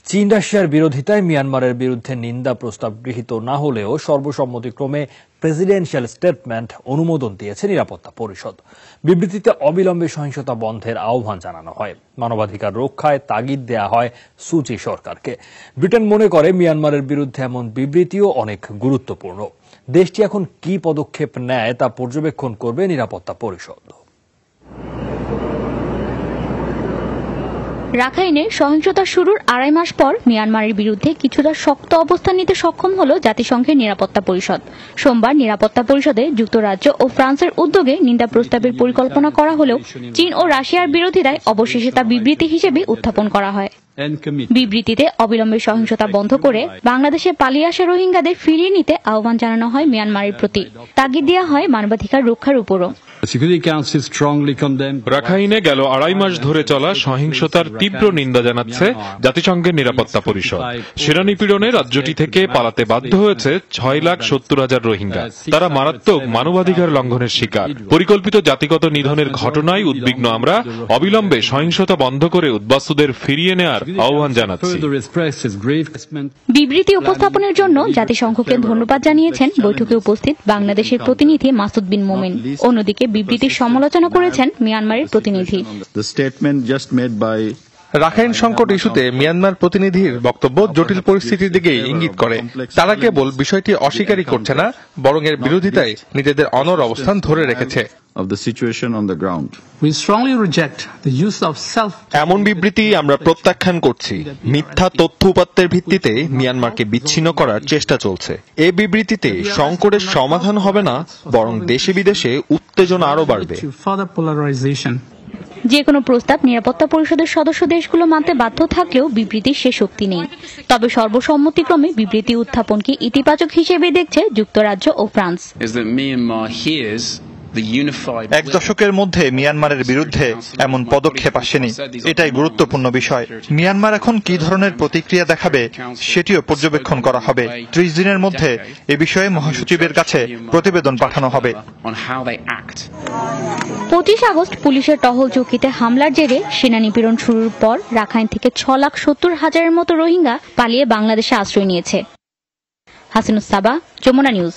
চীন রাশিয়ার বিরোধিতায় মিয়ানমারের বিরুদ্ধে নিন্দা প্রস্তাব গৃহীত না হলেও সর্বসম্মতিক্রমে প্রেসিডেন্সিয়াল স্টেটমেন্ট অনুমোদন দিয়েছে নিরাপত্তা পরিষদ। বিবৃতিতে অবিলম্বে সহিংসতা বন্ধের আহ্বান জানানো হয়, মানবাধিকার রক্ষায় তাগিদ দেয়া হয় সু চি সরকারকে। ব্রিটেন মনে করে মিয়ানমারের বিরুদ্ধে এমন বিবৃতিও অনেক গুরুত্বপূর্ণ। দেশটি এখন কি পদক্ষেপ নেয় তা পর্যবেক্ষণ করবে নিরাপত্তা পরিষদ। রাখাইনে সহিংসতা শুরুর আড়াই মাস পর মিয়ানমারের বিরুদ্ধে কিছুটা শক্ত অবস্থান নিতে সক্ষম হল জাতিসংঘের নিরাপত্তা পরিষদ। সোমবার নিরাপত্তা পরিষদে যুক্তরাজ্য ও ফ্রান্সের উদ্যোগে নিন্দা প্রস্তাবের পরিকল্পনা করা হলেও চীন ও রাশিয়ার বিরোধিতায় অবশেষে তা বিবৃতি হিসেবে উত্থাপন করা হয়। বিবৃতিতে অবিলম্বে সহিংসতা বন্ধ করে বাংলাদেশে পালিয়ে আসা রোহিঙ্গাদের ফিরিয়ে নিতে আহ্বান জানানো হয় মিয়ানমারের প্রতি। তাগিদ দেওয়া হয় মানবাধিকার রক্ষার উপরও। রাখাইনে গেল আড়াই মাস ধরে চলা সহিংসতার তীব্র নিন্দা জানাচ্ছে জাতিসংঘের নিরাপত্তা পরিষদ। সেনা নিপীড়নে রাজ্যটি থেকে পালাতে বাধ্য হয়েছে 6,70,000 রোহিঙ্গা। তারা মারাত্মক মানবাধিকার লঙ্ঘনের শিকার। পরিকল্পিত জাতিগত নিধনের ঘটনায় উদ্বিগ্ন আমরা। অবিলম্বে সহিংসতা বন্ধ করে উদ্বাস্তুদের ফিরিয়ে নেওয়ার আহ্বান জানাচ্ছি। বিবৃতি উপস্থাপনের জন্য জাতিসংঘকে ধন্যবাদ জানিয়েছেন বৈঠকে উপস্থিত বাংলাদেশের প্রতিনিধি মাসুদ বিন মোমেন। অন্যদিকে বিবৃতির সমালোচনা করেছেন মিয়ানমারের প্রতিনিধি। রাখাইন সংকট ইস্যুতে মিয়ানমার প্রতিনিধির বক্তব্য জটিল পরিস্থিতির দিকে ইঙ্গিত করে। তারা কেবল বিষয়টি অস্বীকারই করছে না, বরং এর বিরোধিতায় নিজেদের অনড় অবস্থান ধরে রেখেছে। এমন বিবৃতি আমরা প্রত্যাখ্যান করছি। মিথ্যা তথ্য উপাত্তের ভিত্তিতে মিয়ানমারকে বিচ্ছিন্ন করার চেষ্টা চলছে। এই বিবৃতিতে সংকটের সমাধান হবে না, বরং দেশে বিদেশে উত্তেজনা আরো বাড়বে। যে কোনো প্রস্তাব নিরাপত্তা পরিষদের সদস্য দেশগুলো মানতে বাধ্য থাকলেও বিবৃতির সে শক্তি নেই। তবে সর্বসম্মতিক্রমে বিবৃতি উত্থাপনকে ইতিবাচক হিসেবে দেখছে যুক্তরাজ্য ও ফ্রান্স। এক দশকের মধ্যে মিয়ানমারের বিরুদ্ধে এমন পদক্ষেপ আসেনি, এটাই গুরুত্বপূর্ণ বিষয়। মিয়ানমার এখন কি ধরনের প্রতিক্রিয়া দেখাবে সেটিও পর্যবেক্ষণ করা হবে। 30 দিনের মধ্যে এ বিষয়ে মহাসচিবের কাছে প্রতিবেদন পাঠানো হবে। 25 আগস্ট পুলিশের টহল চৌকিতে হামলার জেরে সেনা নিপীড়ন শুরুর পর রাখাইন থেকে 6,70,000-এর মতো রোহিঙ্গা পালিয়ে বাংলাদেশে আশ্রয় নিয়েছে। হাসিনুস সাবা, যমুনা নিউজ।